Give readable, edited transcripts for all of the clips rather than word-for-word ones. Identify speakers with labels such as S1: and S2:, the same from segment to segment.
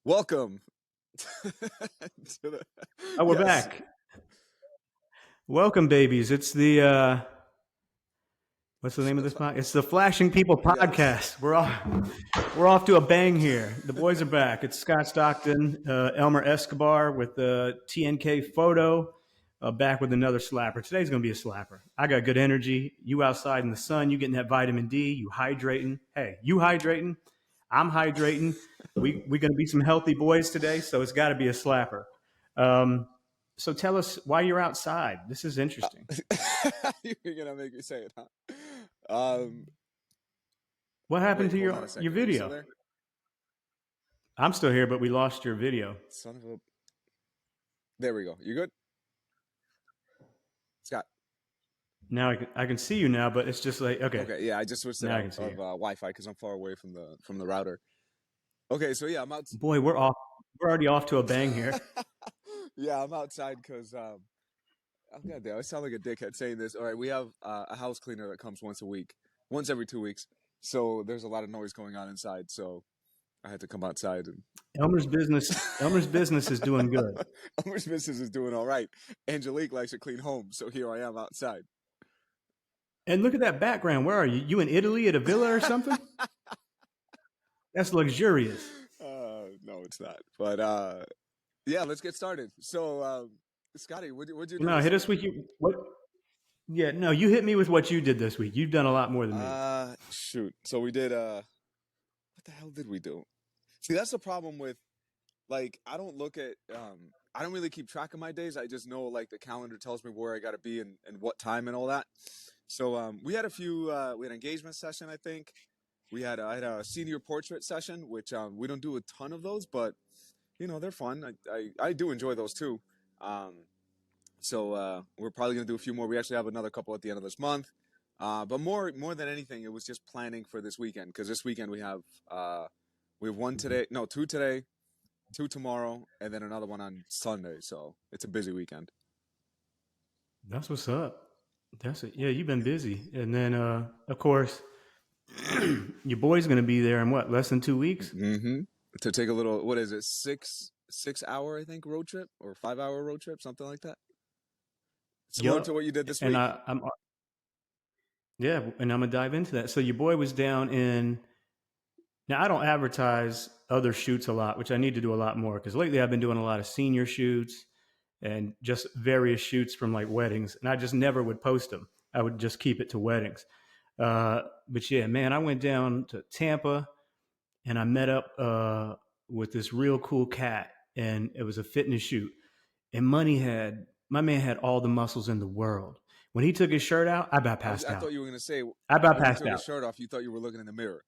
S1: Welcome to the
S2: Oh, we're
S1: yes.
S2: back. Welcome, babies. It's the what's the name of this podcast? It's the Flashing People
S1: Yes.
S2: podcast. We're off to a bang here. The boys are back. It's Scott Stockton, Elmer Escobar with the TNK photo, back with another slapper. Today's gonna be a slapper. I got good energy. You outside in the sun, you getting that vitamin D. You hydrating. Hey, you hydrating. I'm hydrating. We're gonna be some healthy boys today, so it's got to be a slapper. Um, so tell us why you're outside. This is interesting.
S1: You're gonna make me say it, huh? Um
S2: What happened
S1: Wait,
S2: to
S1: hold on a
S2: your
S1: second. Are you still
S2: video?
S1: there?
S2: I'm still here, but we lost your video.
S1: Son of a There we go. You good? Scott.
S2: Now I can see you now, but it's just like okay.
S1: Okay, yeah, I just switched it
S2: Now I
S1: out
S2: can see
S1: of
S2: you.
S1: Wi-Fi because I'm far away from the router. Okay, so yeah, I'm out.
S2: Boy, we're off. We're already off to a bang here.
S1: Yeah, I'm outside because oh god damn, I sound like a dickhead saying this. All right, we have a house cleaner that comes once every 2 weeks. So there's a lot of noise going on inside. So I had to come outside and
S2: Elmer's business is doing good.
S1: Elmer's business is doing all right. Angelique likes to clean home, so here I am outside.
S2: And look at that background. Where are you? You in Italy at a villa or something? That's luxurious.
S1: No, it's not. But yeah, let's get started. So, Scotty, what'd you do
S2: No,
S1: this
S2: hit
S1: week?
S2: us with you. What? Yeah, no, you hit me with what you did this week. You've done a lot more than me.
S1: Shoot. So we did. What the hell did we do? See, that's the problem with like I don't look at I don't really keep track of my days. I just know like the calendar tells me where I got to be and what time and all that. So we had a few we had an engagement session, I think. I had a senior portrait session, which we don't do a ton of those, but you know, they're fun. I do enjoy those too. Um so we're probably going to do a few more. We actually have another couple at the end of this month. But more than anything, it was just planning for this weekend because this weekend we have one today, no, two today, two tomorrow, and then another one on Sunday. So it's a busy weekend.
S2: That's what's up. That's it. Yeah, you've been busy, and then of course your boy's going to be there in what, less than 2 weeks?
S1: Mm-hmm. To take a little, what is it, 6 hour I think road trip or 5 hour road trip, something like that. Similar to
S2: Yup.
S1: what you did this
S2: And
S1: week.
S2: I'm yeah, and I'm gonna dive into that. So your boy was down in. Now I don't advertise other shoots a lot, which I need to do a lot more because lately I've been doing a lot of senior shoots and just various shoots from like weddings, and I just never would post them. I would just keep it to weddings. But yeah, man, I went down to Tampa and I met up with this real cool cat, and it was a fitness shoot. And my man had all the muscles in the world. When he took his shirt out, I about passed
S1: I thought
S2: out.
S1: you were gonna say
S2: I about
S1: when he
S2: passed
S1: took his
S2: out.
S1: shirt off, you thought you were looking in the mirror.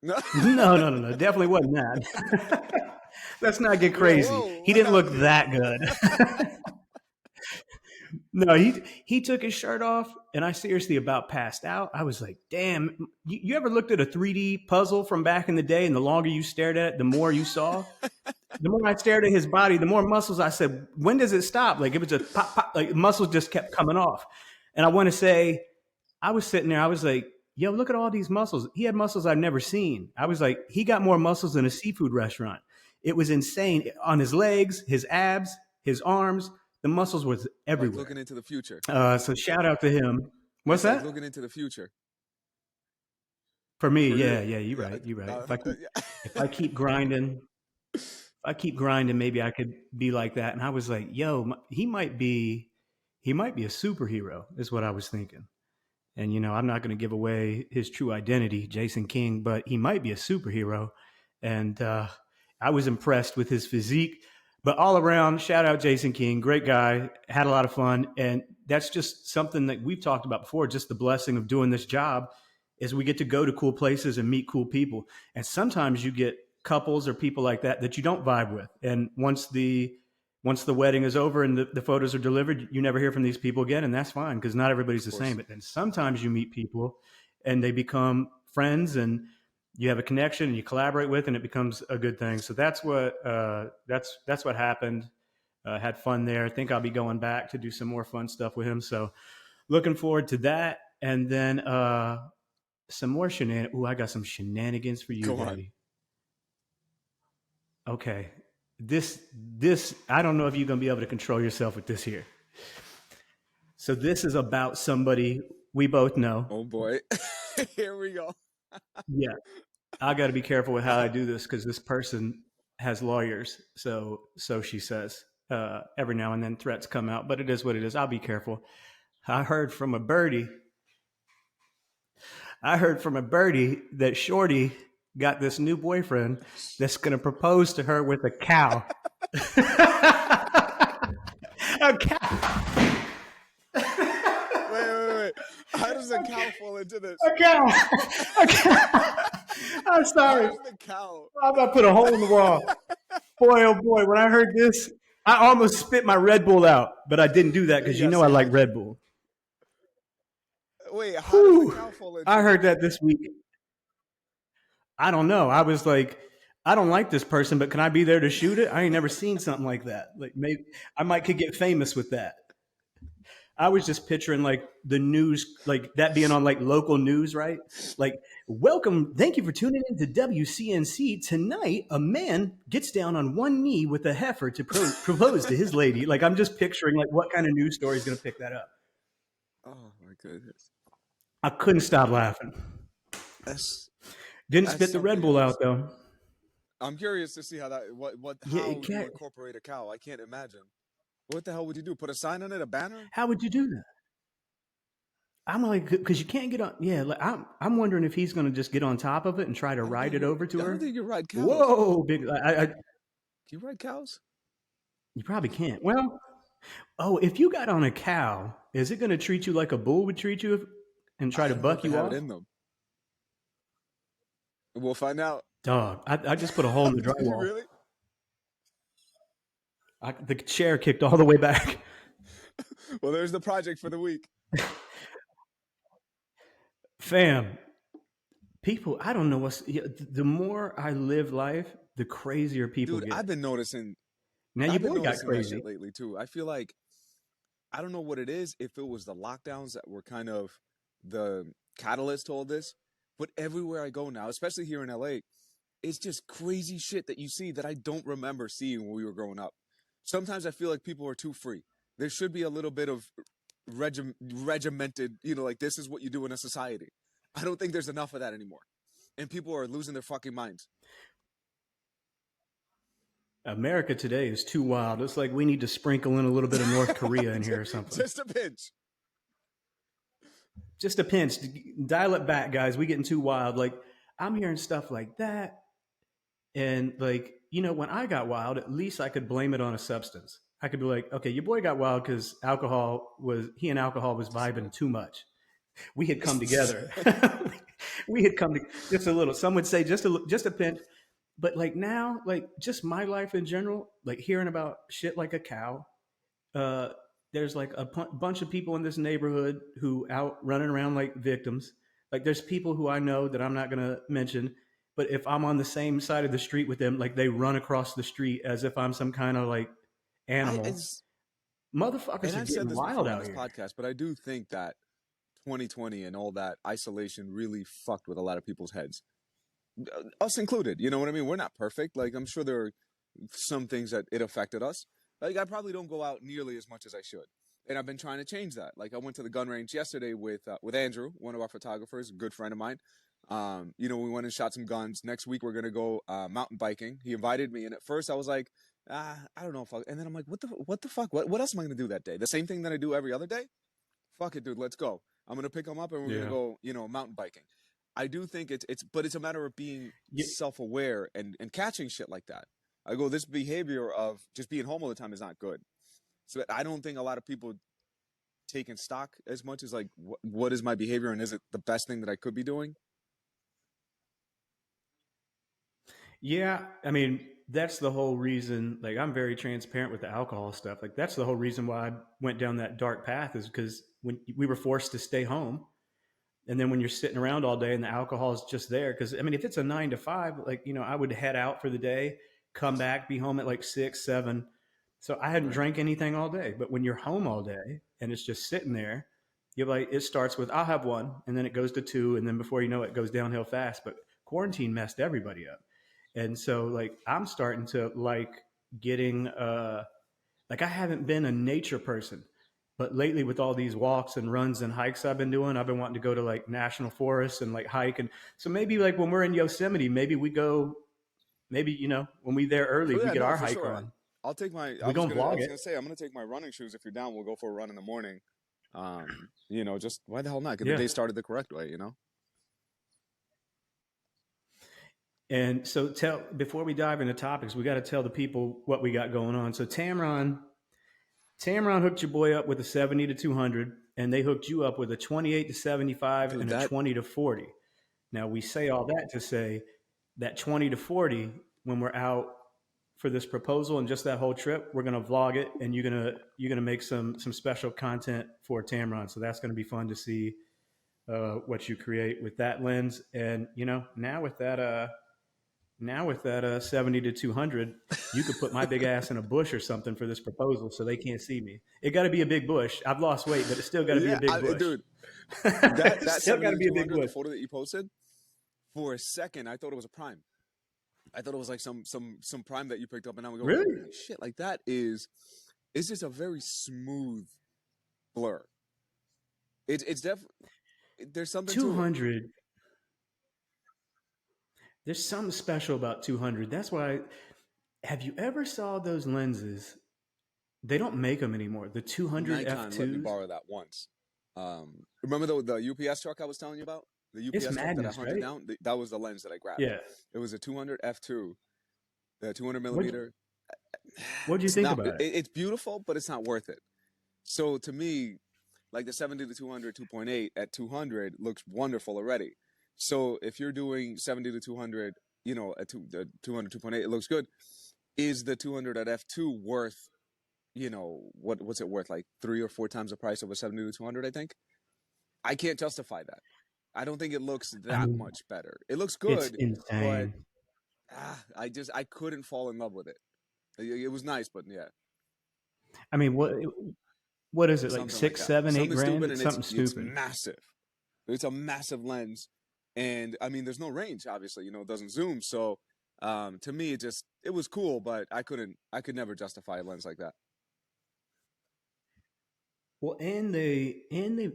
S1: No.
S2: No, no, no, no. Definitely wasn't that. Let's not get
S1: You're like,
S2: crazy.
S1: whoa,
S2: He
S1: what
S2: didn't look
S1: happened here?
S2: that good. No, he took his shirt off, and I seriously about passed out. I was like, "Damn!" You ever looked at a 3D puzzle from back in the day, and the longer you stared at it, the more you saw? The more I stared at his body, the more muscles. I said, "When does it stop?" Like it was just pop, pop. Like muscles just kept coming off. And I want to say, I was sitting there. I was like, "Yo, look at all these muscles." He had muscles I've never seen. I was like, he got more muscles than a seafood restaurant. It was insane on his legs, his abs, his arms. The muscles was
S1: Like looking
S2: everywhere.
S1: into the future.
S2: So shout out to him. What's
S1: It's like
S2: that?
S1: looking into the future
S2: For me,
S1: for
S2: yeah,
S1: you.
S2: yeah, you're
S1: Yeah.
S2: right. You're right.
S1: Uh, yeah.
S2: If I keep grinding, maybe I could be like that. And I was like, yo, he might be a superhero, is what I was thinking. And I'm not going to give away his true identity, Jason King, but he might be a superhero. And I was impressed with his physique. But all around, shout out Jason King, great guy, had a lot of fun, and that's just something that we've talked about before. Just the blessing of doing this job is we get to go to cool places and meet cool people. And sometimes you get couples or people like that you don't vibe with. And once the wedding is over and the photos are delivered, you never hear from these people again, and that's fine because not everybody's
S1: Of
S2: the same.
S1: course.
S2: But then sometimes you meet people and they become friends, and you have a connection and you collaborate with, and it becomes a good thing. So that's what happened. Had fun there. I think I'll be going back to do some more fun stuff with him. So looking forward to that, and then some more shenanigans. Ooh, I got some shenanigans for you,
S1: Go on.
S2: baby. Okay. This I don't know if you're gonna be able to control yourself with this here. So this is about somebody we both know.
S1: Oh boy. Here we go.
S2: Yeah. I got to be careful with how I do this because this person has lawyers. So she says every now and then threats come out, but it is what it is. I'll be careful. I heard from a birdie. I heard from a birdie that Shorty got this new boyfriend that's going to propose to her with a cow. A cow.
S1: Wait. How does the cow fall into this?
S2: A cow. A cow. I'm
S1: How
S2: sorry.
S1: does the cow?
S2: I'm about to put a hole in the wall. Boy, oh boy, when I heard this, I almost spit my Red Bull out, but I didn't do that because you
S1: Yes,
S2: know I
S1: you
S2: like
S1: had
S2: Red
S1: to.
S2: Bull.
S1: Wait, how does the
S2: Whew.
S1: cow fall
S2: I
S1: into it?
S2: heard that this week. I don't know. I was like, I don't like this person, but can I be there to shoot it? I ain't never seen something like that. Like maybe I might could get famous with that. I was just picturing like the news, like that being on like local news, right? Like, welcome, thank you for tuning in to WCNC. Tonight, a man gets down on one knee with a heifer to propose to his lady. Like, I'm just picturing like what kind of news story is going to pick that up.
S1: Oh my goodness.
S2: I couldn't stop laughing.
S1: That's
S2: Didn't
S1: that's
S2: spit the Red
S1: something
S2: Bull out
S1: else.
S2: though.
S1: I'm curious to see how that
S2: Yeah,
S1: how
S2: it
S1: you
S2: can't.
S1: incorporate a cow. I can't imagine. What the hell would you do? Put a sign on it, a banner?
S2: How would you do that? I'm like, because you can't get on. Yeah, like, I'm wondering if he's going to just get on top of it and try to ride it over to
S1: I don't
S2: her.
S1: think you ride cows.
S2: Whoa, big!
S1: Can you ride cows?
S2: You probably can't. Well, oh, if you got on a cow, is it going to treat you like a bull would treat you and try
S1: I
S2: to
S1: don't know if
S2: buck
S1: they
S2: you
S1: have it
S2: off?
S1: in them. We'll find out.
S2: Dog, I just put a hole in the
S1: Did you
S2: drywall.
S1: really?
S2: The chair kicked all the way back.
S1: Well, there's the project for the week.
S2: Fam, people, I don't know what's. The more I live life, the crazier people
S1: Dude,
S2: get. Now your
S1: I've been
S2: boy got
S1: noticing that
S2: crazy.
S1: shit lately too. I feel like I don't know what it is, if it was the lockdowns that were kind of the catalyst to all this, but everywhere I go now, especially here in LA, it's just crazy shit that you see that I don't remember seeing when we were growing up. Sometimes I feel like people are too free. There should be a little bit of regimented, like this is what you do in a society. I don't think there's enough of that anymore. And people are losing their fucking minds.
S2: America today is too wild. It's like we need to sprinkle in a little bit of North Korea in here or something.
S1: Just a pinch.
S2: Just a pinch. Dial it back, guys. We getting too wild. Like I'm hearing stuff like that. And like, when I got wild, at least I could blame it on a substance. I could be like, okay, your boy got wild because he and alcohol was vibing too much. We had come together. We had come to just a little. Some would say just a pinch. But like now, like just my life in general, like hearing about shit like a cow. Uh, there's like a bunch of people in this neighborhood who out running around like victims. Like there's people who I know that I'm not gonna mention, but if I'm on the same side of the street with them, like they run across the street as if I'm some kind of like
S1: I
S2: animal.
S1: it's,
S2: Motherfuckers
S1: and
S2: are
S1: I've said
S2: getting
S1: this
S2: wild
S1: before on
S2: out
S1: this
S2: here.
S1: podcast, but I do think that 2020 and all that isolation really fucked with a lot of people's heads, us included. You know what I mean? We're not perfect. Like I'm sure there are some things that it affected us. Like I probably don't go out nearly as much as I should, and I've been trying to change that. Like I went to the gun range yesterday with Andrew, one of our photographers, a good friend of mine. We went and shot some guns. Next week we're gonna go mountain biking. He invited me, and at first I was like, I don't know if I. And then I'm like, what the fuck? What else am I gonna do that day? The same thing that I do every other day? Fuck it, dude. Let's go. I'm gonna pick him up, and we're gonna
S2: Yeah.
S1: go, mountain biking. I do think but it's a matter of being
S2: Yeah.
S1: self-aware and catching shit like that. I go, this behavior of just being home all the time is not good. So I don't think a lot of people take in stock as much as like, what is my behavior and is it the best thing that I could be doing?
S2: Yeah, I mean, that's the whole reason. Like, I'm very transparent with the alcohol stuff. Like, that's the whole reason why I went down that dark path is because when we were forced to stay home, and then when you're sitting around all day and the alcohol is just there, because I mean, if it's a 9 to 5, like I would head out for the day, come back, be home at like 6, 7. So I hadn't
S1: Right.
S2: drank anything all day. But when you're home all day and it's just sitting there, you're like, it starts with I'll have one, and then it goes to two, and then before you know it, it goes downhill fast. But quarantine messed everybody up. And so like I'm starting to like getting like I haven't been a nature person, but lately with all these walks and runs and hikes I've been doing, I've been wanting to go to like national forests and like hike. And so maybe like when we're in Yosemite, maybe we go, maybe, you know, when we there early,
S1: Oh
S2: we
S1: yeah,
S2: get
S1: no,
S2: our
S1: for
S2: hike
S1: sure.
S2: on.
S1: I'll take my.
S2: We gonna
S1: I
S2: vlog
S1: was
S2: it.
S1: gonna say I'm gonna take my running shoes. If you're down, we'll go for a run in the morning. You know, just why the hell not? Get the
S2: Yeah.
S1: day started the correct way. You know.
S2: And so tell before we dive into topics, we got to tell the people what we got going on. So Tamron hooked your boy up with a 70 to 200, and they hooked you up with a 28 to 75
S1: Dude,
S2: and a
S1: that
S2: 20 to 40. Now we say all that to say that 20 to 40, when we're out for this proposal and just that whole trip, we're gonna vlog it, and you're gonna make some special content for Tamron. So that's gonna be fun to see what you create with that lens. And you know, now with that 70 to 200, you could put my big ass in a bush or something for this proposal so they can't see me. It got to be a big bush. I've lost weight, but it's still got to be a
S1: yeah,
S2: big bush.
S1: dude,
S2: It's
S1: that
S2: still got
S1: 70
S2: to
S1: to
S2: be a big
S1: 200, the
S2: bush.
S1: photo that you posted, for a second I thought it was a prime. I thought it was like some prime that you picked up, and now we go,
S2: Really?
S1: holy shit! Like that is, it's just a very smooth blur. It's definitely, there's something to it.
S2: 200. There's something special about 200. That's why. Have you ever saw those lenses? They don't make them anymore. The 200
S1: Nikon let me
S2: f2s.
S1: borrow that once. Remember the UPS truck I was telling you about? The
S2: It's
S1: UPS truck that I
S2: madness,
S1: hunted
S2: right?
S1: down. That was the lens that I grabbed.
S2: Yeah.
S1: It was a 200 f2, the 200
S2: What
S1: millimeter.
S2: What'd you
S1: It's
S2: think
S1: not.
S2: about it?
S1: It's beautiful, but it's not worth it. So to me, like the 70 to 200 2.8 at 200 looks wonderful already. So if you're doing 70 to 200, you know, at the 200 2.8, it looks good. Is the 200 at f2 worth, you know, what's it worth? Like 3 or 4 times the price of a 70 to 200, I think. I can't justify that. I don't think it looks
S2: I
S1: that
S2: mean,
S1: much better. It looks
S2: it's
S1: good, but
S2: insane.
S1: I couldn't fall in love with it. It was nice, but yeah,
S2: I mean, what is it like
S1: something like
S2: six,
S1: that.
S2: seven, eight
S1: Something
S2: grand?
S1: stupid,
S2: It's
S1: and
S2: something
S1: it's
S2: stupid.
S1: massive. It's a massive lens, and I mean, there's no range. Obviously, you know, it doesn't zoom. So, to me, it was cool, but I could never justify a lens like that.
S2: Well, and they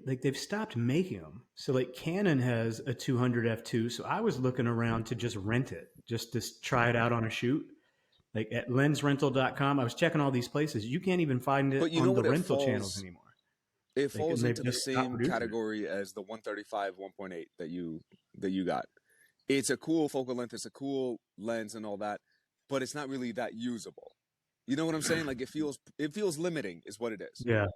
S2: like they've stopped making them. So like Canon has a 200 f2. So I was looking around to just rent it, just to try it out on a shoot. Like at lensrental.com, I was checking all these places. You can't even find it
S1: But you know
S2: on the
S1: what?
S2: rental channels anymore.
S1: It
S2: Like, and
S1: falls
S2: they've
S1: into the
S2: just stopped
S1: same
S2: producing it.
S1: category as the 135 1.8 that you got. It's a cool focal length, it's a cool lens and all that, but it's not really that usable. You know what I'm saying? Like it feels limiting, is what it is.
S2: Yeah.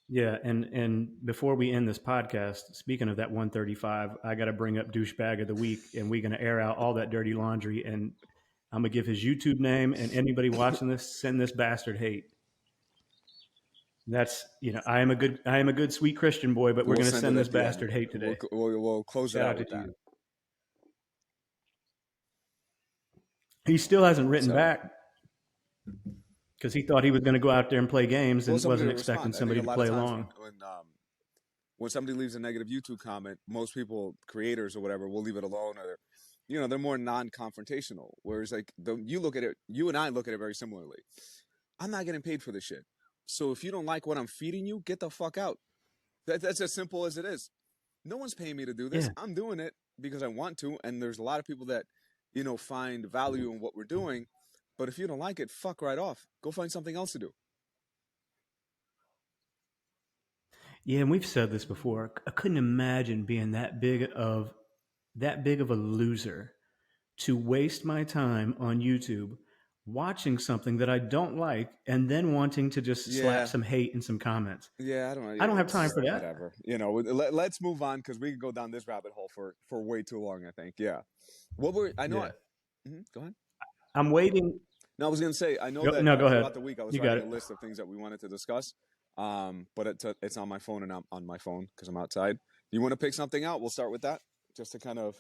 S2: Yeah, and before we end this podcast, speaking of that 135, I got to bring up douchebag of the week, and we're gonna air out all that dirty laundry, and I'm gonna give his YouTube name, and anybody watching this, send this bastard hate. That's I am a good sweet Christian boy, but we're
S1: We'll
S2: gonna
S1: send it
S2: send this
S1: at the end.
S2: bastard hate
S1: We'll
S2: today.
S1: we'll close it
S2: Shout
S1: out
S2: out
S1: with
S2: to
S1: that.
S2: you. He still hasn't written
S1: So,
S2: back because he thought he was gonna go out there and play games
S1: well,
S2: and
S1: somebody
S2: wasn't
S1: will
S2: expecting
S1: respond. I think
S2: somebody
S1: a
S2: to
S1: lot of
S2: play
S1: times
S2: along.
S1: when somebody leaves a negative YouTube comment, most people, creators or whatever, will leave it alone, or they're more non-confrontational. Whereas like you and I look at it very similarly. I'm not getting paid for this shit. So if you don't like what I'm feeding you, get the fuck out. That's as simple as it is. No one's paying me to do this.
S2: Yeah.
S1: I'm doing it because I want to, and there's a lot of people that, find value in what we're doing. But if you don't like it, fuck right off. Go find something else to do.
S2: Yeah, and we've said this before. I couldn't imagine being that big of a loser to waste my time on YouTube watching something that I don't like and then wanting to just slap
S1: Yeah,
S2: some hate in some comments.
S1: yeah. I don't know.
S2: I don't have
S1: It's
S2: time for that.
S1: whatever. Let's move on because we could go down this rabbit hole for way too long. I think. Yeah. What were I know?
S2: Yeah.
S1: Go ahead.
S2: I'm waiting.
S1: No, I was gonna say I know
S2: Go,
S1: that
S2: no, go ahead.
S1: throughout the week I was
S2: You got
S1: writing
S2: it.
S1: a list of things that we wanted to discuss. But it's on my phone, and I'm on my phone because I'm outside. You want to pick something out? We'll start with that just to kind of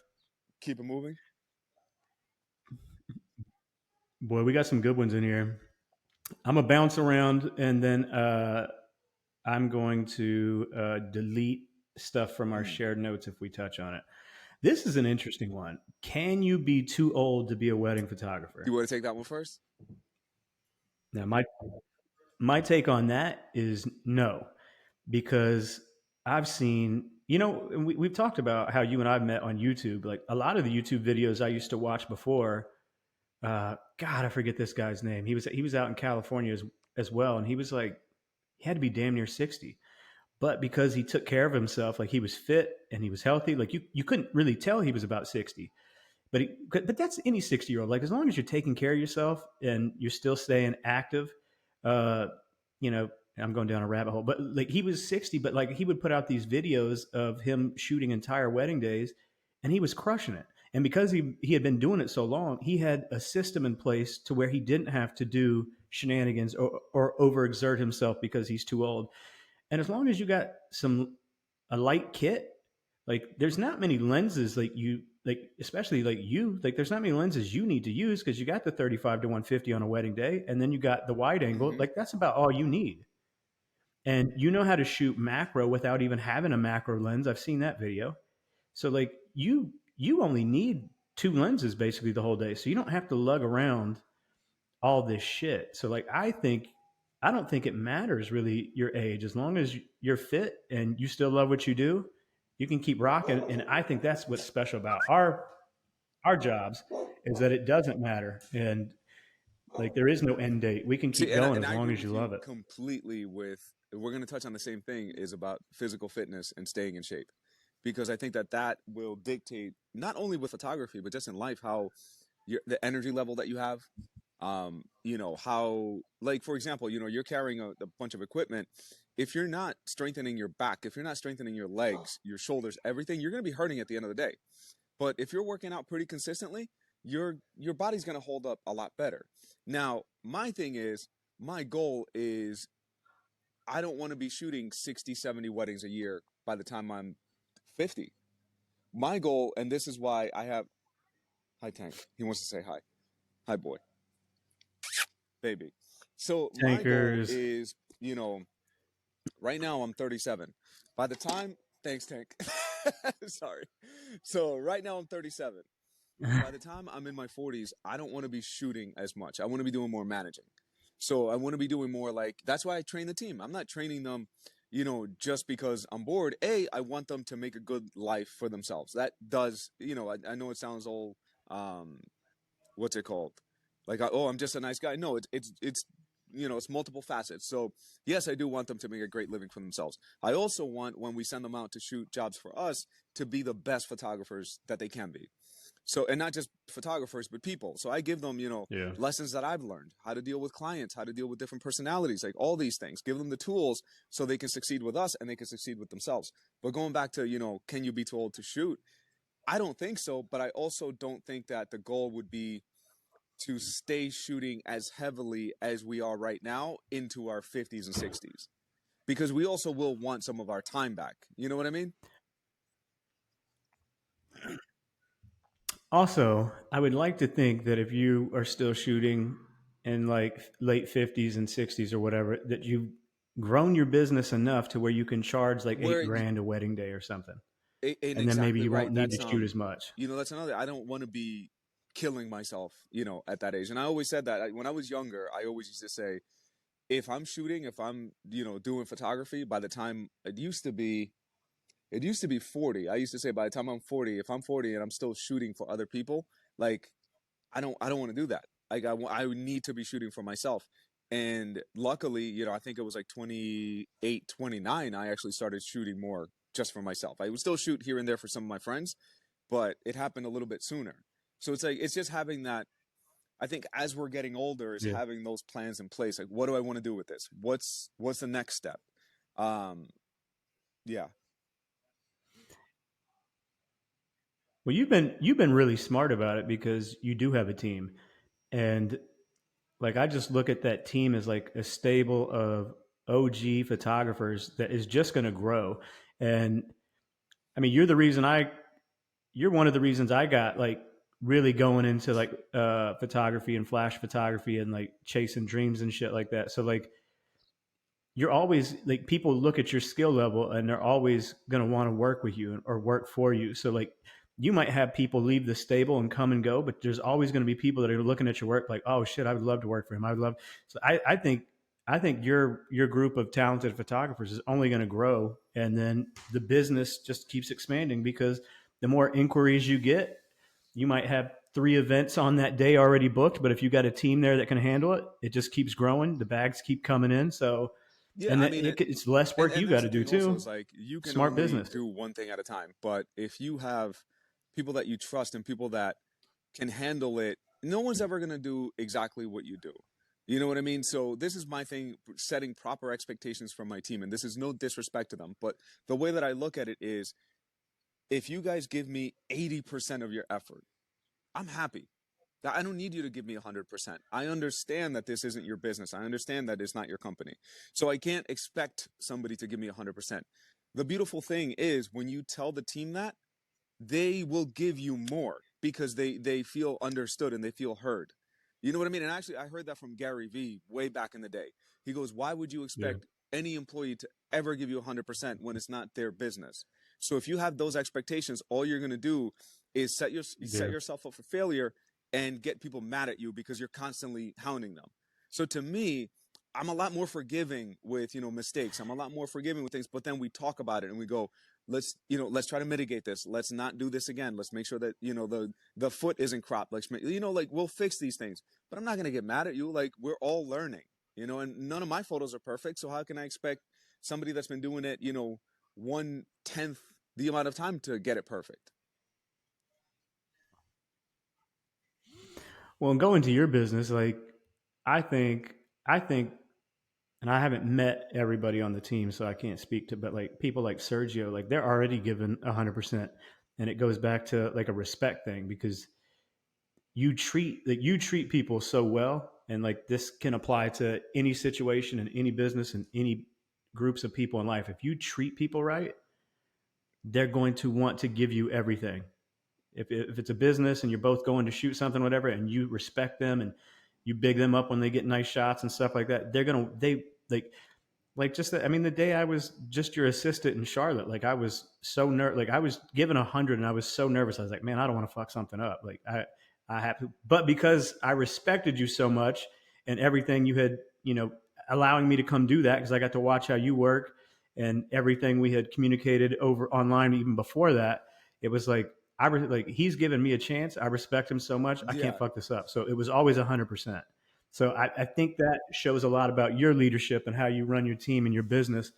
S1: keep it moving.
S2: Boy, we got some good ones in here. I'm going to bounce around and then I'm going to delete stuff from our shared notes if we touch on it. This is an interesting one. Can you be too old to be a wedding
S1: You
S2: photographer?
S1: want to take that one first?
S2: Now, my take on that is no, because I've seen, we've talked about how you and I've met on YouTube. Like a lot of the YouTube videos I used to watch before, God, I forget this guy's name. He was out in California as well, and he was like, he had to be damn near 60. But because he took care of himself, like he was fit and he was healthy, like you couldn't really tell he was about 60. But that's any 60-year-old. Like as long as you're taking care of yourself and you're still staying active, uh, you know, I'm going down a rabbit hole. But like he was 60, but like he would put out these videos of him shooting entire wedding days, and he was crushing it. And because he had been doing it so long, he had a system in place to where he didn't have to do shenanigans or overexert himself because he's too old. And as long as you got a light kit, like there's not many lenses like especially like you like there's not many lenses you need to use because you got the 35 to 150 on a wedding day, and then you got the wide angle.
S1: Hmm.
S2: Like that's about all you need. And you know how to shoot macro without even having a macro lens. I've seen that video. So like you only need two lenses basically the whole day. So you don't have to lug around all this shit. So like I don't think it matters really your age as long as you're fit and you still love what you do. You can keep rocking, and I think that's what's special about our jobs is that it doesn't matter, and like there is no end date. We can
S1: See,
S2: keep going
S1: and
S2: as
S1: I
S2: long
S1: agree
S2: as you
S1: with you
S2: love it.
S1: completely. With we're going to touch on the same thing is about physical fitness and staying in shape, because I think that that will dictate not only with photography but just in life how the energy level that you have. How, like, for example, you're carrying a bunch of equipment. If you're not strengthening your back, if you're not strengthening your legs, your shoulders, everything, you're going to be hurting at the end of the day. But if you're working out pretty consistently, your body's going to hold up a lot better. Now, my thing is, my goal is I don't want to be shooting 60, 70 weddings a year by the time I'm 50. My goal, and this is why I have, hi Tank. He wants to say hi. Hi boy, baby. So my goal
S2: Tankers.
S1: is, right now I'm 37. By the time, thanks Tank. Sorry. So right now I'm 37. By the time I'm in my 40s, I don't want to be shooting as much. I want to be doing more managing. So I want to be doing more, like, that's why I train the team. I'm not training them, just because I'm bored. I want them to make a good life for themselves. That does, I know it sounds all, um, what's it called? Like, oh, I'm just a nice guy. No, it's multiple facets. So yes, I do want them to make a great living for themselves. I also want, when we send them out to shoot jobs for us, to be the best photographers that they can be. So, and not just photographers, but people. So I give them,
S2: Yeah.
S1: lessons that I've learned, how to deal with clients, how to deal with different personalities, like all these things. Give them the tools so they can succeed with us and they can succeed with themselves. But going back to, can you be too old to shoot? I don't think so, but I also don't think that the goal would be to stay shooting as heavily as we are right now into our 50s and 60s, because we also will want some of our time back. You know what I mean?
S2: Also, I would like to think that if you are still shooting in like late 50s and 60s or whatever, that you've grown your business enough to where you can charge like
S1: Where
S2: 8 grand a wedding day or something.
S1: and
S2: And then maybe
S1: exactly
S2: you
S1: right.
S2: won't need
S1: That's
S2: to shoot as much.
S1: that's another. I don't want to be killing myself, at that age. And I always said that when I was younger, I always used to say, if I'm shooting, if I'm, doing photography, by the time it used to be 40. I used to say by the time I'm 40, if I'm 40 and I'm still shooting for other people, like I don't want to do that. Like I need to be shooting for myself. And luckily, I think it was like 28, 29, I actually started shooting more just for myself. I would still shoot here and there for some of my friends, but it happened a little bit sooner. So it's like, it's just having that. I think as we're getting older is
S2: Yeah.
S1: having those plans in place. Like, what do I want to do with this? What's the next step? Um, yeah.
S2: Well, you've been really smart about it because you do have a team. And like I just look at that team as like a stable of OG photographers that is just going to grow. And I mean, you're one of the reasons I got like really going into like photography and flash photography and like chasing dreams and shit like that. So like you're always like people look at your skill level and they're always going to want to work with you or work for you. So like you might have people leave the stable and come and go, but there's always going to be people that are looking at your work like, oh shit, I would love to work for him. I would love. So I think your group of talented photographers is only going to grow, and then the business just keeps expanding because the more inquiries you get, you might have 3 events on that day already booked, but if you got a team there that can handle it, it just keeps growing. The bags keep coming in, so
S1: Yeah,
S2: and
S1: I mean,
S2: it's less work you
S1: and
S2: got
S1: that's
S2: to
S1: the
S2: do
S1: thing also
S2: too.
S1: is like you can
S2: Smart
S1: only
S2: business.
S1: do one thing at a time. But if you have people that you trust and people that can handle it, no one's ever going to do exactly what you do. You know what I mean? So this is my thing, setting proper expectations from my team. And this is no disrespect to them, but the way that I look at it is if you guys give me 80% of your effort, I'm happy. I don't need you to give me 100%. I understand that this isn't your business. I understand that it's not your company. So I can't expect somebody to give me 100%. The beautiful thing is when you tell the team that, they will give you more because they feel understood and they feel heard. You know what I mean? And actually, I heard that from Gary Vee way back in the day. He goes, "Why would you
S2: Yeah,
S1: expect any employee to ever give you 100% when it's not their business?" So if you have those expectations, all you're going to do is set
S2: yeah,
S1: yourself up for failure and get people mad at you because you're constantly hounding them. So to me, I'm a lot more forgiving with, mistakes. I'm a lot more forgiving with things, but then we talk about it and we go, let's try to mitigate this. Let's not do this again. Let's make sure that, the foot isn't cropped. Like we'll fix these things, but I'm not going to get mad at you. Like we're all learning, and none of my photos are perfect. So how can I expect somebody that's been doing it, 1/10 the amount of time to get it perfect?
S2: well, and going to your business, like I think, and I haven't met everybody on the team, so I can't speak to, but like people like Sergio, like they're already given 100%, and it goes back to like a respect thing because you treat people so well, and like this can apply to any situation and any business and any groups of people in life. If you treat people right, they're going to want to give you everything. If it's a business and you're both going to shoot something, whatever, and you respect them and you big them up when they get nice shots and stuff like that, they like just I mean, the day I was just your assistant in Charlotte, like I was so like I was given 100 and I was so nervous. I was like, man, I don't want to fuck something up. Like I have to, but because I respected you so much and everything you had, allowing me to come do that because I got to watch how you work and everything we had communicated over online even before that, it was like like he's given me a chance. I respect him so much. I can't
S1: Yeah.
S2: fuck this up. So it was always 100%. So I think that shows a lot about your leadership and how you run your team and your business.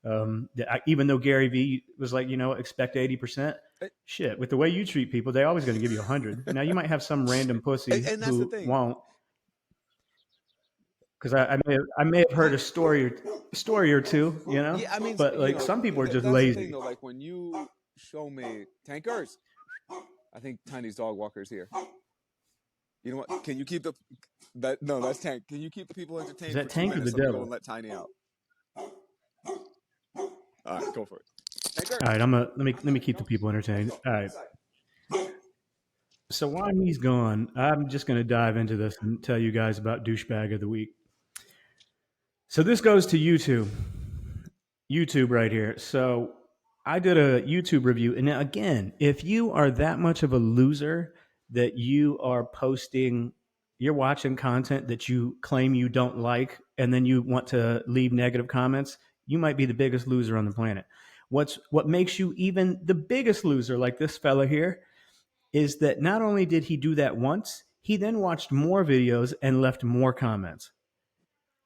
S2: Even though Gary Vee was like, expect 80%, shit, with the way you treat people, they're always going to give you 100. Now, you might have some random pussy
S1: And that's the
S2: who
S1: thing.
S2: won't, because I may have heard a story or two,
S1: Yeah, I mean,
S2: but like some people are just
S1: that's the thing
S2: lazy.
S1: though. Like when you show me tankers, I think Tiny's dog walker's here. You know what? Can you keep the that? No, that's Tank. Can you keep the people
S2: Is
S1: entertained for
S2: that
S1: two
S2: Tank or the
S1: minutes? Let me go
S2: devil?
S1: and let Tiny out. All right, go for it. Tanker,
S2: All right, let me keep the people entertained. All right. So while he's gone, I'm just going to dive into this and tell you guys about douchebag of the week. So this goes to YouTube right here. So I did a YouTube review, and now again, if you are that much of a loser that you are posting, you're watching content that you claim you don't like, and then you want to leave negative comments, you might be the biggest loser on the planet. What makes you even the biggest loser, like this fella here, is that not only did he do that once, he then watched more videos and left more comments.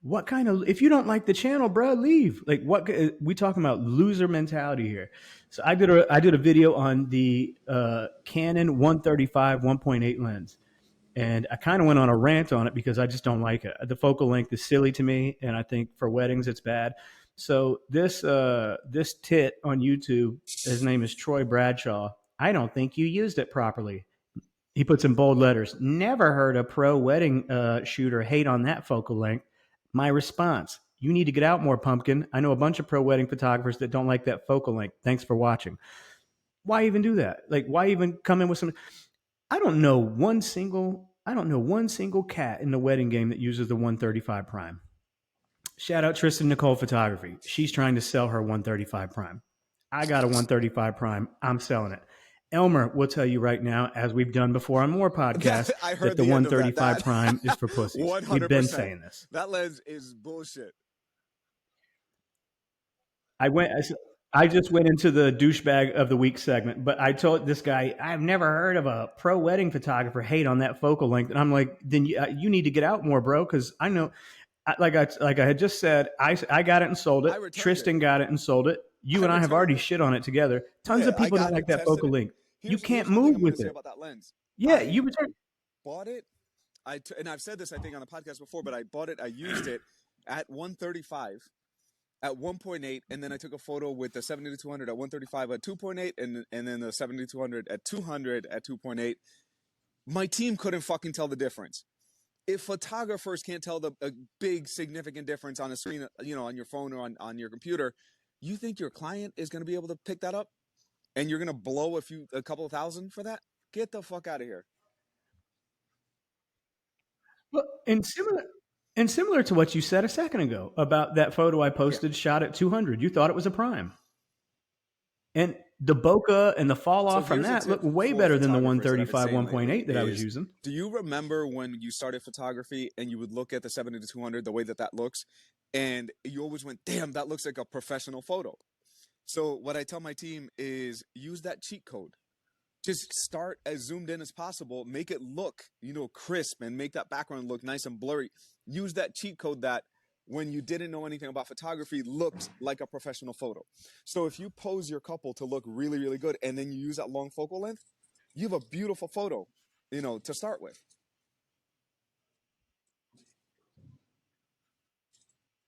S2: What kind of, if you don't like the channel, bro, leave. Like, what we talking about? Loser mentality here. So I did a video on the Canon 135 1.8 lens, and I kind of went on a rant on it because I just don't like it. The focal length is silly to me, and I think for weddings it's bad. So this tit on YouTube, his name is Troy Bradshaw. I don't think you used it properly. He puts in bold letters. Never heard a pro wedding shooter hate on that focal length. My response: you need to get out more, pumpkin. I know a bunch of pro wedding photographers that don't like that focal length. Thanks for watching. Why even do that? Like, why even come in with some? I don't know one single cat in the wedding game that uses the 135 prime. Shout out Tristan Nicole Photography. She's trying to sell her 135 prime. I got a 135 prime. I'm selling it. Elmer will tell you right now, as we've done before on more podcasts,
S1: I
S2: that
S1: heard
S2: the
S1: the end of that.
S2: 135 prime is for pussies. We've been
S1: 100%.
S2: saying this.
S1: That lens is bullshit.
S2: I went. I just went into the douchebag of the week segment, but I told this guy I've never heard of a pro wedding photographer hate on that focal length, and I'm like, then you need to get out more, bro, because I know, like I had just said, I got it and sold it.
S1: I returned
S2: Tristan
S1: it.
S2: got it and sold it. You
S1: I
S2: and I have
S1: returned
S2: already
S1: it.
S2: shit on it together. Tons
S1: Yeah,
S2: of
S1: I
S2: people don't
S1: got
S2: like
S1: it,
S2: that
S1: tested
S2: focal
S1: it.
S2: length. You can't
S1: Here's one thing
S2: move
S1: I'm going to
S2: with
S1: say
S2: it.
S1: about that lens.
S2: Yeah, you return.
S1: Bought it. And I've said this, I think, on the podcast before, but I bought it. I used it at 135 at 1.8, and then I took a photo with the 70-200 at 135 at 2.8, and then the 70-200 at 200 at 2.8. My team couldn't fucking tell the difference. If photographers can't tell a big significant difference on a screen, on your phone or on your computer, you think your client is going to be able to pick that up, and you're going to blow a couple of thousand for that? Get the fuck out of here.
S2: Well, and similar to what you said a second ago about that photo I
S1: Yeah.
S2: posted shot at 200, you thought it was a prime, and the bokeh and the fall
S1: So
S2: off from
S1: here's a
S2: that
S1: tip
S2: look way
S1: for
S2: better than the
S1: photographers that I've been
S2: 135
S1: saying lately
S2: 1.8 that I was
S1: is,
S2: using.
S1: do you remember when you started photography and you would look at the 70-200, the way that looks, and you always went, damn, that looks like a professional photo. So what I tell my team is use that cheat code. Just start as zoomed in as possible, make it look, crisp, and make that background look nice and blurry. Use that cheat code that when you didn't know anything about photography looked like a professional photo. So if you pose your couple to look really, really good and then you use that long focal length, you have a beautiful photo, to start with.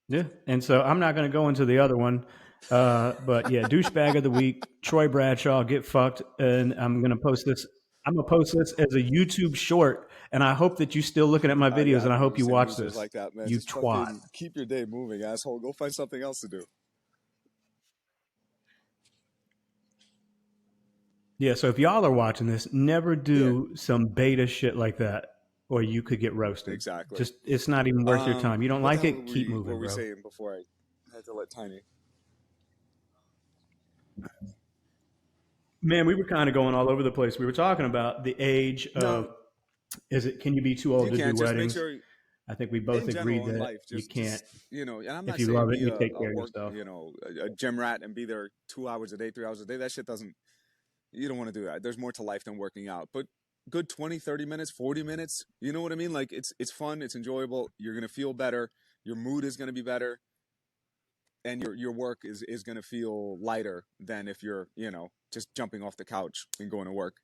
S2: Yeah, and so I'm not going to go into the other one, but yeah, douchebag of the week, Troy Bradshaw, get fucked, and I'm going to post this. I'm going to post this as a YouTube short, and I hope that you're still looking at my videos,
S1: Yeah, I
S2: and I
S1: don't
S2: hope you
S1: understand
S2: watch
S1: users
S2: this.
S1: like that, man.
S2: You
S1: Just
S2: twat.
S1: fucking keep your day moving, asshole. Go find something else to do.
S2: Yeah, so if y'all are watching this, never
S1: Yeah,
S2: do some beta shit like that, or you could get roasted.
S1: exactly.
S2: Just it's not even worth your time. You don't
S1: What the
S2: like
S1: hell
S2: it? Keep
S1: were
S2: moving,
S1: we
S2: bro.
S1: saying before I had to let Tiny?
S2: Man, we were kind of going all over the place. We were talking about the age
S1: No,
S2: of can you be too old
S1: you
S2: to do
S1: can't. Just make
S2: weddings?
S1: sure,
S2: I think we both
S1: in
S2: agreed
S1: general in
S2: that
S1: life,
S2: you
S1: just
S2: can't.
S1: just and I'm
S2: If
S1: not
S2: you
S1: saying
S2: love it,
S1: be
S2: you
S1: a,
S2: take
S1: a
S2: care of
S1: work,
S2: yourself.
S1: a gym rat and be there 2 hours a day, 3 hours a day. That shit doesn't. You don't want to do that. There's more to life than working out. But good 20, 30 minutes, 40 minutes. You know what I mean? Like it's fun, it's enjoyable. You're gonna feel better. Your mood is gonna be better, and your work is gonna feel lighter than if you're just jumping off the couch and going to work.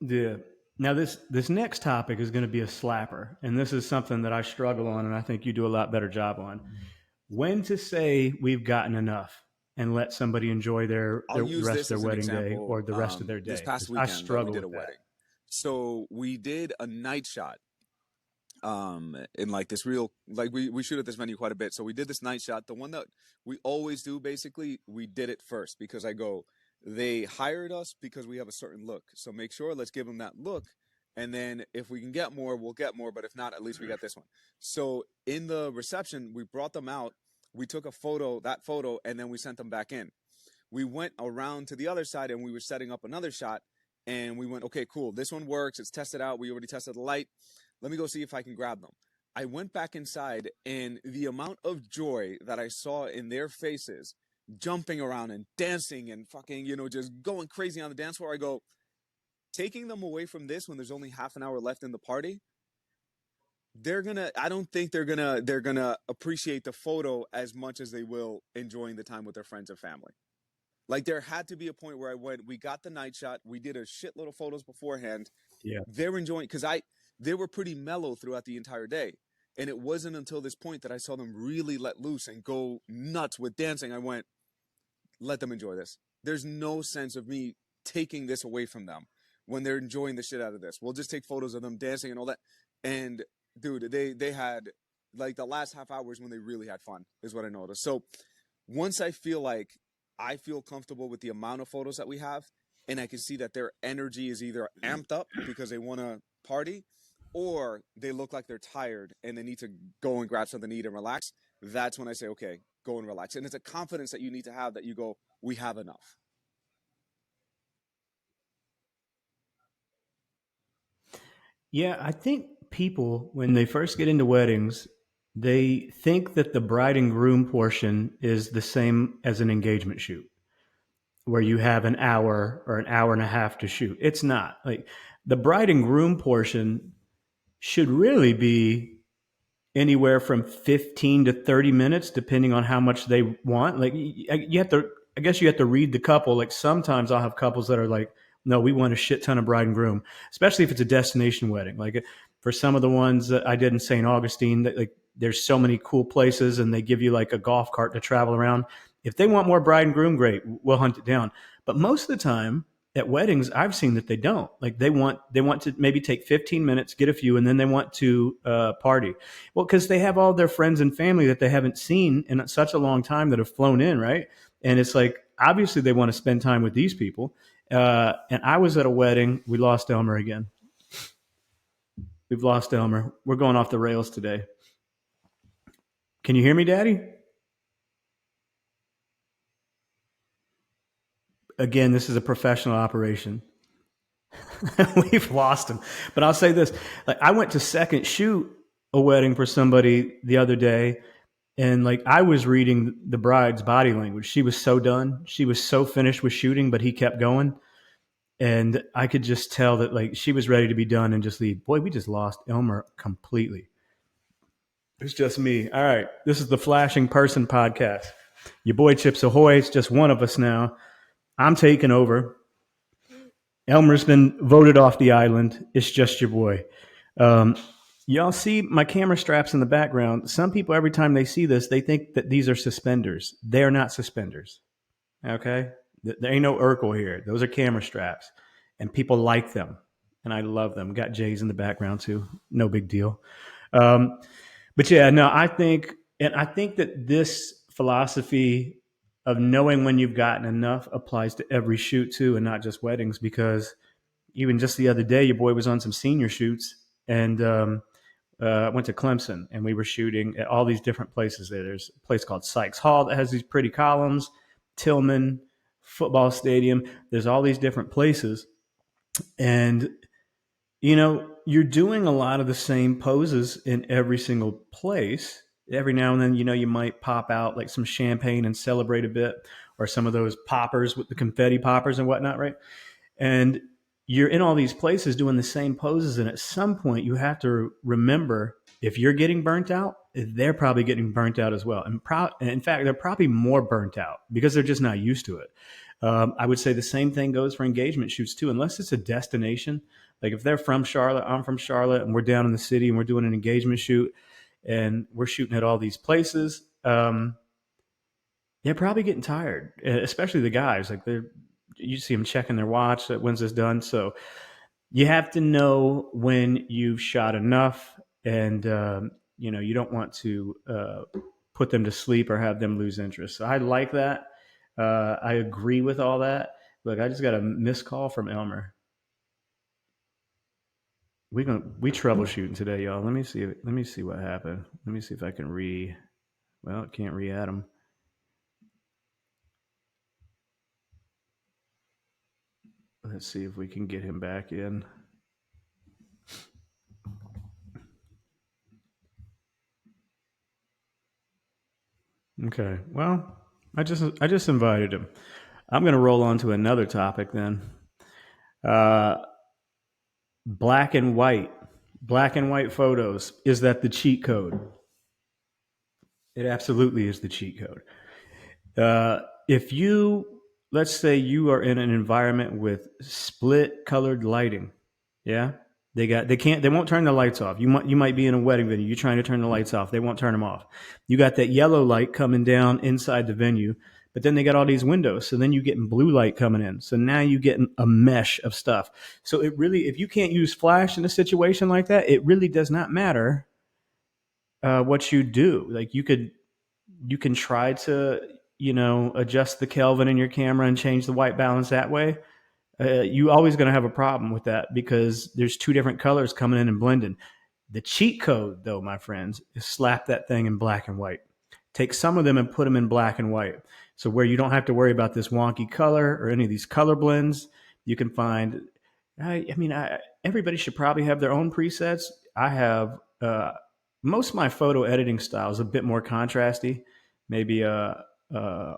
S2: Yeah. Now this next topic is going to be a slapper, and this is something that I struggle on, and I think you do a lot better job on. When to say we've gotten enough and let somebody enjoy
S1: I'll
S2: the
S1: use
S2: rest of
S1: this
S2: their
S1: as an
S2: wedding day
S1: example.
S2: or the rest of their
S1: This
S2: day,
S1: past
S2: because I
S1: weekend, we
S2: struggle
S1: did a
S2: with that.
S1: wedding. So we did a night shot. In like this real, like we shoot at this venue quite a bit. So we did this night shot. The one that we always do, basically, we did it first because they hired us because we have a certain look. So make sure, let's give them that look. And then if we can get more, we'll get more. But if not, at least we got this one. So in the reception, we brought them out. We took that photo, and then we sent them back in. We went around to the other side and we were setting up another shot, and we went, okay, cool, this one works, it's tested out, we already tested the light, let me go see if I can grab them. I went back inside, and the amount of joy that I saw in their faces, jumping around and dancing and fucking, just going crazy on the dance floor, I go, taking them away from this when there's only half an hour left in the party, I don't think they're gonna appreciate the photo as much as they will enjoying the time with their friends and family. Like, there had to be a point where we got the night shot, we did a shitload of photos beforehand.
S2: Yeah.
S1: They're enjoying, because they were pretty mellow throughout the entire day. And it wasn't until this point that I saw them really let loose and go nuts with dancing. I went, let them enjoy this. There's no sense of me taking this away from them when they're enjoying the shit out of this. We'll just take photos of them dancing and all that. And dude, they had, like, the last half hours when they really had fun is what I noticed. So once I feel comfortable with the amount of photos that we have, and I can see that their energy is either amped up because they want to party, or they look like they're tired and they need to go and grab something to eat and relax, that's when I say, okay, go and relax. And it's a confidence that you need to have that you go, we have enough.
S2: Yeah, I think people, when they first get into weddings, they think that the bride and groom portion is the same as an engagement shoot, where you have an hour or an hour and a half to shoot. It's not. Like the bride and groom portion should really be anywhere from 15 to 30 minutes, depending on how much they want. Like you have to, I guess you have to read the couple. Like sometimes I'll have couples that are like, no, we want a shit ton of bride and groom, especially if it's a destination wedding. Like for some of the ones that I did in St. Augustine, that like there's so many cool places and they give you like a golf cart to travel around. If they want more bride and groom, great, we'll hunt it down. But most of the time, at weddings, I've seen that they don't. Like they want to maybe take 15 minutes, get a few, and then they want to party. Well, because they have all their friends and family that they haven't seen in such a long time that have flown in, right? And it's like obviously they want to spend time with these people. And I was at a wedding. We lost Elmer again. We've lost Elmer. We're going off the rails today. Can you hear me, Daddy? Again, this is a professional operation. We've lost him. But I'll say this. Like I went to second shoot a wedding for somebody the other day, and like I was reading the bride's body language. She was so done. She was so finished with shooting, but he kept going. And I could just tell that like she was ready to be done and just leave. Boy, we just lost Elmer completely. It's just me. All right. This is the Flashing Person podcast. Your boy Chips Ahoy. It's just one of us now. I'm taking over. Elmer's been voted off the island. It's just your boy. Y'all see my camera straps in the background. Some people, every time they see this, they think that these are suspenders. They are not suspenders. Okay? There ain't no Urkel here. Those are camera straps. And people like them. And I love them. Got Jay's in the background too. No big deal. But yeah, no, I think that this philosophy of knowing when you've gotten enough applies to every shoot too, and not just weddings, because even just the other day, your boy was on some senior shoots and went to Clemson, and we were shooting at all these different places there. There's a place called Sykes Hall that has these pretty columns, Tillman football stadium. There's all these different places. And, you know, you're doing a lot of the same poses in every single place. Every now and then, you know, you might pop out like some champagne and celebrate a bit, or some of those poppers with the confetti poppers and whatnot, right? And you're in all these places doing the same poses. And at some point, you have to remember if you're getting burnt out, they're probably getting burnt out as well. And in fact, they're probably more burnt out because they're just not used to it. I would say the same thing goes for engagement shoots too, unless it's a destination. Like if they're from Charlotte, I'm from Charlotte, and we're down in the city and we're doing an engagement shoot and we're shooting at all these places. They're probably getting tired, especially the guys. Like you see them checking their watch. When's this done? So you have to know when you've shot enough, and you know you don't want to put them to sleep or have them lose interest. So I like that. I agree with all that. Look, I just got a missed call from Elmer. We troubleshooting today, y'all. Let me see what happened. Let me see if I can well, can't re-add him. Let's see if we can get him back in. Okay. Well, I just invited him. I'm going to roll on to another topic then. Black and white photos. Is that the cheat code? It absolutely is the cheat code. If let's say you are in an environment with split colored lighting, yeah, they won't turn the lights off. You might be in a wedding venue. You're trying to turn the lights off. They won't turn them off. You got that yellow light coming down inside the venue, but then they got all these windows. So then you getting blue light coming in. So now you getting a mesh of stuff. So it really, if you can't use flash in a situation like that, it really does not matter what you do. Like you can try to, adjust the Kelvin in your camera and change the white balance that way. You always going to have a problem with that because there's two different colors coming in and blending. The cheat code, though, my friends, is slap that thing in black and white. take some of them and put them in black and white. So where you don't have to worry about this wonky color or any of these color blends, you can find. Everybody should probably have their own presets. I have most of my photo editing style is a bit more contrasty. Maybe uh, I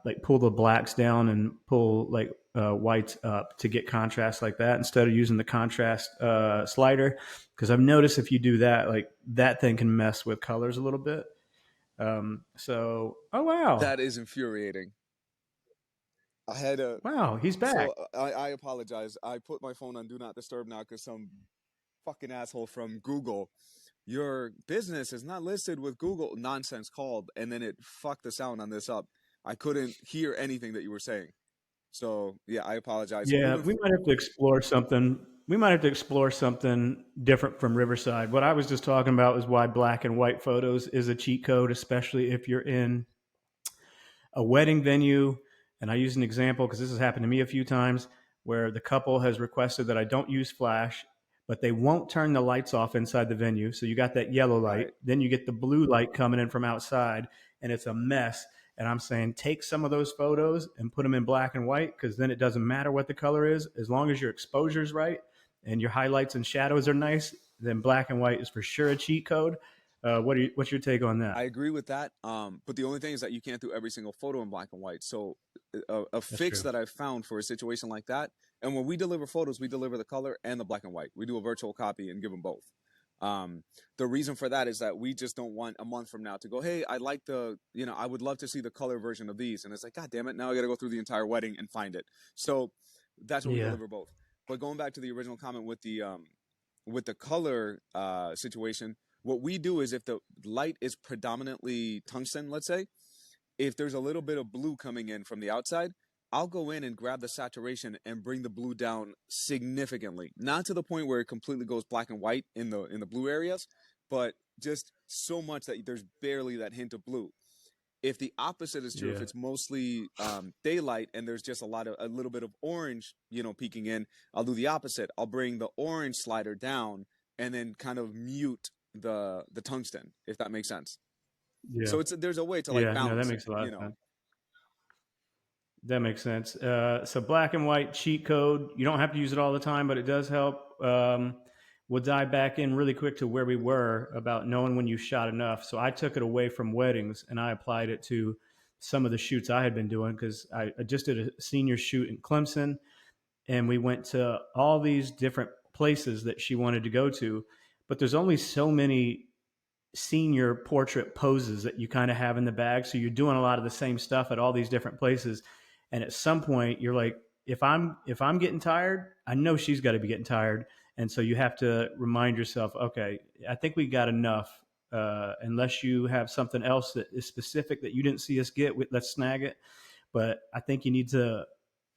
S2: like pull the blacks down and pull like whites up to get contrast like that instead of using the contrast slider, because I've noticed if you do that, like that thing can mess with colors a little bit. Oh wow,
S1: That is infuriating. I had a
S2: wow, he's back.
S1: So I apologize. I put my phone on do not disturb now because some fucking asshole from Google, your business is not listed with Google nonsense called, and then it fucked the sound on this up. I couldn't hear anything that you were saying. So yeah, I apologize.
S2: Yeah, we might have to explore something. We might have to explore something different from Riverside. What I was just talking about is why black and white photos is a cheat code, especially if you're in a wedding venue. And I use an example because this has happened to me a few times where the couple has requested that I don't use flash, but they won't turn the lights off inside the venue. So you got that yellow light,
S1: Right.
S2: then you get the blue light coming in from outside, and it's a mess. And I'm saying take some of those photos and put them in black and white, because then it doesn't matter what the color is. As long as your exposure is right and your highlights and shadows are nice, then black and white is for sure a cheat code. What's your take on that?
S1: I agree with that. But the only thing is that you can't do every single photo in black and white. So a
S2: That's
S1: fix
S2: true.
S1: that I've found for a situation like that, and when we deliver photos, we deliver the color and the black and white. We do a virtual copy and give them both. The reason for that is that we just don't want a month from now to go, hey, I like I would love to see the color version of these. And it's like, God damn it, now I got to go through the entire wedding and find it. So that's what we
S2: Yeah.
S1: deliver both. But going back to the original comment with the color situation, what we do is if the light is predominantly tungsten, let's say, if there's a little bit of blue coming in from the outside, I'll go in and grab the saturation and bring the blue down significantly. Not to the point where it completely goes black and white in the blue areas, but just so much that there's barely that hint of blue. If the opposite is true, if
S2: Yeah.
S1: it's mostly daylight and there's just a little bit of orange, peeking in, I'll do the opposite. I'll bring the orange slider down and then kind of mute the tungsten, if that makes sense.
S2: Yeah.
S1: So there's a way to like
S2: Yeah. No, that
S1: balance it,
S2: makes a lot of sense. That makes sense. So black and white cheat code. You don't have to use it all the time, but it does help. We'll dive back in really quick to where we were about knowing when you shot enough. So I took it away from weddings and I applied it to some of the shoots I had been doing, because I just did a senior shoot in Clemson, and we went to all these different places that she wanted to go to, but there's only so many senior portrait poses that you kind of have in the bag. So you're doing a lot of the same stuff at all these different places. And at some point you're like, if I'm getting tired, I know she's got to be getting tired. And so you have to remind yourself, okay, I think we got enough. Unless you have something else that is specific that you didn't see us get, let's snag it. But I think you need to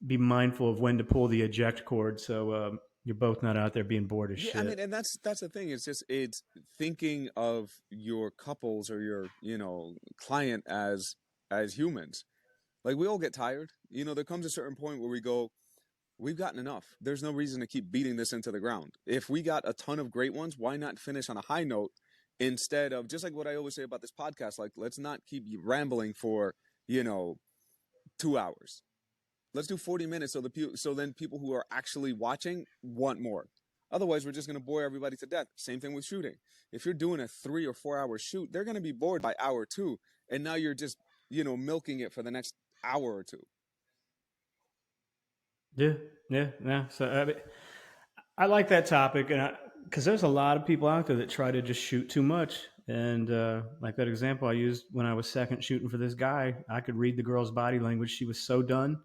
S2: be mindful of when to pull the eject cord, so you're both not out there being bored as
S1: Yeah, I
S2: shit.
S1: mean, and that's the thing. It's thinking of your couples or your client as humans. Like we all get tired. There comes a certain point where we go, we've gotten enough. There's no reason to keep beating this into the ground. If we got a ton of great ones, why not finish on a high note instead of just like what I always say about this podcast? Like, let's not keep rambling for 2 hours. Let's do 40 minutes so then people who are actually watching want more. Otherwise, we're just going to bore everybody to death. Same thing with shooting. If you're doing a 3 or 4 hour shoot, they're going to be bored by hour two, and now you're just milking it for the next hour or two.
S2: Yeah, yeah, yeah. So I like that topic, and because there's a lot of people out there that try to just shoot too much. And like that example I used when I was second shooting for this guy, I could read the girl's body language. She was so done,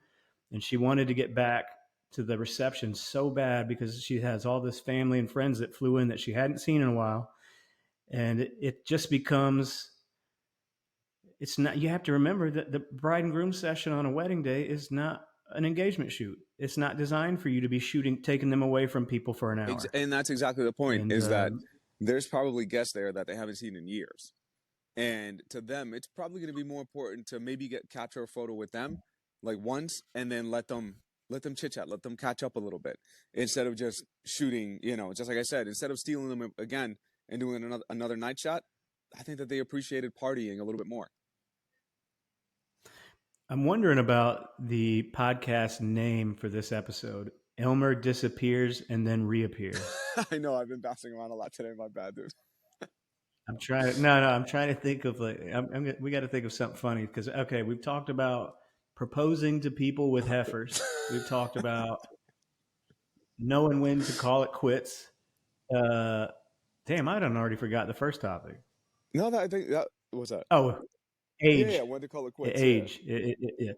S2: and she wanted to get back to the reception so bad because she has all this family and friends that flew in that she hadn't seen in a while. And it just becomes, it's not, you have to remember that the bride and groom session on a wedding day is not an engagement shoot. It's not designed for you to be shooting, taking them away from people for an hour.
S1: And that's exactly the point,
S2: And
S1: is that there's probably guests there that they haven't seen in years. And to them, it's probably going to be more important to maybe capture a photo with them, like once, and then let them chit chat, let them catch up a little bit, instead of just shooting. Just like I said, instead of stealing them again and doing another night shot. I think that they appreciated partying a little bit more.
S2: I'm wondering about the podcast name for this episode. Elmer disappears and then reappears.
S1: I know I've been bouncing around a lot today. My bad, dude.
S2: I'm trying to no. I'm trying to think of like we got to think of something funny because okay, we've talked about proposing to people with heifers. We've talked about knowing when to call it quits. Uh, damn, I done already forgot the first topic.
S1: No, that I think that was that.
S2: Oh,
S1: Yeah.
S2: age,
S1: When to call it quits. Yeah.
S2: age. Yeah,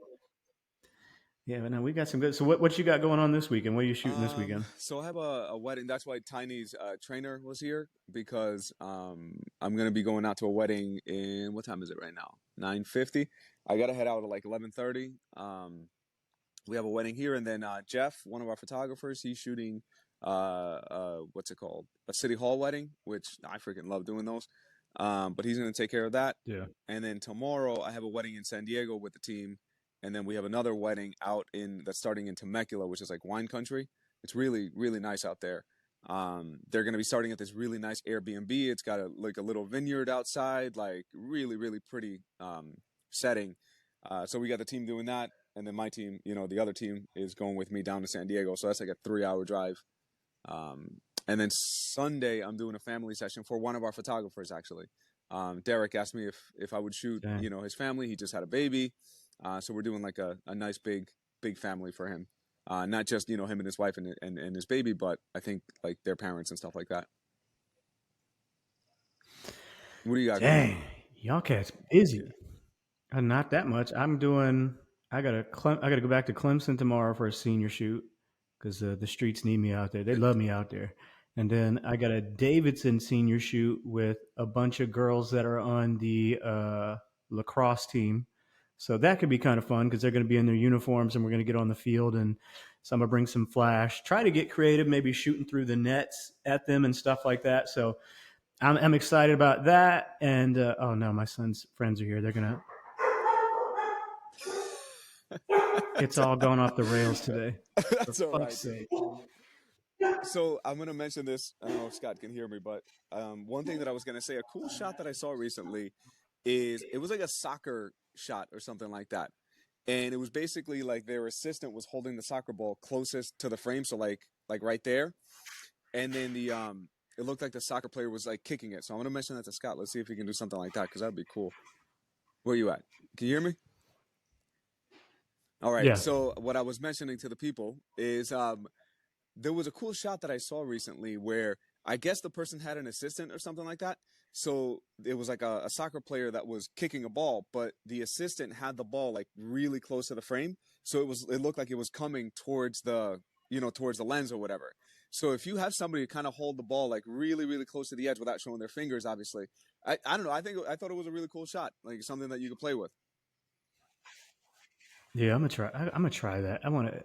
S2: yeah. But no, we got some good. So what you got going on this weekend? What are you shooting this weekend?
S1: So I have a wedding. That's why Tiny's trainer was here because I'm gonna be going out to a wedding in what time is it right now? 9:50. I gotta head out at like 11:30. We have a wedding here, and then Jeff, one of our photographers, he's shooting what's it called? A city hall wedding, which I freaking love doing those. But he's gonna take care of that.
S2: Yeah.
S1: And then tomorrow I have a wedding in San Diego with the team, and then we have another wedding out in that's starting in Temecula, which is like wine country. It's really really nice out there. They're gonna be starting at this really nice Airbnb. It's got like a little vineyard outside, like really really pretty setting. So we got the team doing that, and then my team, the other team is going with me down to San Diego. So that's like a 3 hour drive. And then Sunday, I'm doing a family session for one of our photographers, actually. Derek asked me if I would shoot,
S2: Dang.
S1: his family. He just had a baby. So we're doing like a nice big family for him. Not just, him and his wife and his baby, but I think like their parents and stuff like that. What do you got going on?
S2: Dang, y'all cats busy. Not that much. I gotta go back to Clemson tomorrow for a senior shoot because the streets need me out there. They love me out there. And then I got a Davidson senior shoot with a bunch of girls that are on the lacrosse team. So that could be kind of fun because they're going to be in their uniforms and we're going to get on the field and so I'm going to bring some flash, try to get creative, maybe shooting through the nets at them and stuff like that. So I'm excited about that. And oh no, my son's friends are here. They're going to It's all gone off the rails today.
S1: That's
S2: For
S1: all right,
S2: fuck's
S1: dude.
S2: sake.
S1: So I'm gonna mention this. I don't know if Scott can hear me, but one thing that I was gonna say, a cool shot that I saw recently is it was like a soccer shot or something like that, and it was basically like their assistant was holding the soccer ball closest to the frame, so like right there, and then it looked like the soccer player was like kicking it. So I'm gonna mention that to Scott. Let's see if he can do something like that because that'd be cool. Where you at? Can you hear me? All right.
S2: Yeah.
S1: So what I was mentioning to the people is there was a cool shot that I saw recently where I guess the person had an assistant or something like that. So it was like a soccer player that was kicking a ball, but the assistant had the ball like really close to the frame. So it looked like it was coming towards towards the lens or whatever. So if you have somebody kind of hold the ball like really, really close to the edge without showing their fingers, obviously, I don't know. I thought it was a really cool shot, like something that you could play with.
S2: Yeah, I'm gonna try that. I want to.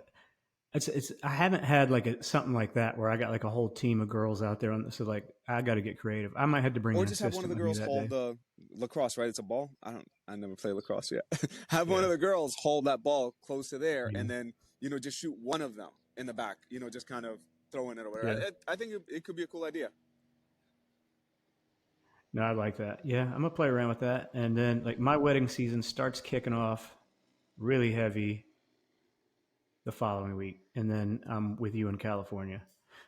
S2: It's. I haven't had like something like that where I got like a whole team of girls out there on this. So like, I got to get creative. I might have to bring
S1: Or
S2: an
S1: just have one of
S2: assistant
S1: the
S2: with me
S1: girls
S2: that
S1: hold
S2: day.
S1: the lacrosse, right? It's a ball. I never played lacrosse yet. Have one
S2: Yeah.
S1: of the girls hold that ball close to there,
S2: Yeah.
S1: and then just shoot one of them in the back. Just kind of throwing it or whatever.
S2: Yeah.
S1: I think it could be a cool idea.
S2: No, I like that. Yeah, I'm gonna play around with that, and then like my wedding season starts kicking off really heavy the following week, and then I'm with you in California.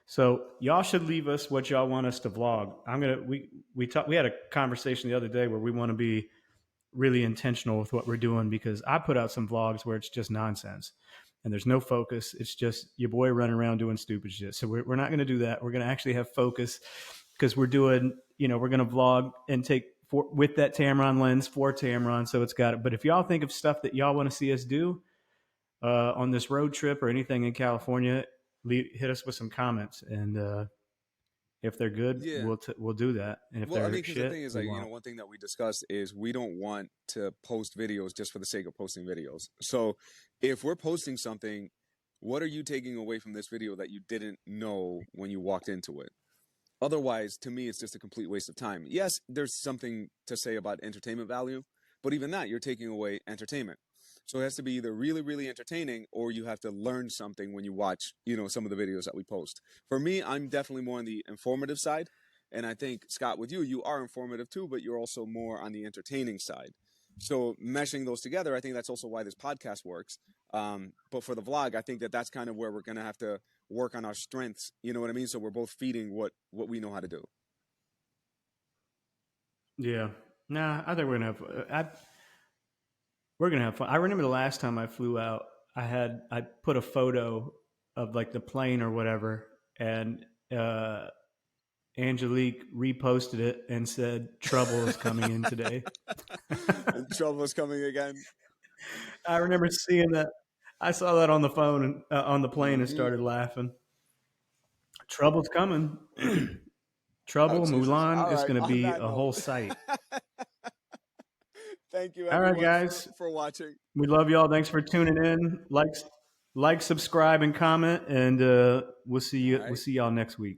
S2: So y'all should leave us what y'all want us to vlog. We had a conversation the other day where we want to be really intentional with what we're doing because I put out some vlogs where it's just nonsense and there's no focus. It's just your boy running around doing stupid shit. So we're not going to do that. We're going to actually have focus because we're doing, we're going to vlog and take with that Tamron lens for Tamron. So it's got it. But if y'all think of stuff that y'all want to see us do on this road trip or anything in California, hit us with some comments. And if they're good,
S1: Yeah.
S2: we'll do that. And if
S1: Well, I
S2: they're
S1: mean, because the
S2: shit,
S1: thing is,
S2: we
S1: like,
S2: won't.
S1: one thing that we discussed is we don't want to post videos just for the sake of posting videos. So if we're posting something, what are you taking away from this video that you didn't know when you walked into it? Otherwise, to me, it's just a complete waste of time. Yes, there's something to say about entertainment value, but even that, you're taking away entertainment. So it has to be either really, really entertaining or you have to learn something when you watch, some of the videos that we post. For me, I'm definitely more on the informative side. And I think, Scott, with you, you are informative too, but you're also more on the entertaining side. So meshing those together, I think that's also why this podcast works. But for the vlog, I think that that's kind of where we're gonna have to work on our strengths. You know what I mean? So we're both feeding what we know how to do.
S2: Yeah. Nah, I think we're gonna have fun. I remember the last time I flew out, I put a photo of like the plane or whatever, and Angelique reposted it and said, "Trouble is coming in today."
S1: And trouble's coming again.
S2: I remember seeing that. I saw that on the phone and on the plane and
S1: Mm-hmm.
S2: started laughing. Trouble's coming.
S1: Oh
S2: Trouble,
S1: Jesus!
S2: Mulan
S1: All
S2: is
S1: right.
S2: going to
S1: On
S2: be
S1: that
S2: a
S1: note,
S2: whole site.
S1: thank you
S2: All right,
S1: everyone
S2: guys.
S1: for watching.
S2: We love y'all. Thanks for tuning in. Like, subscribe, and comment, and we'll see
S1: All
S2: you. We'll
S1: right.
S2: see y'all next week.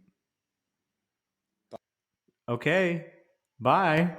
S2: Okay. Bye.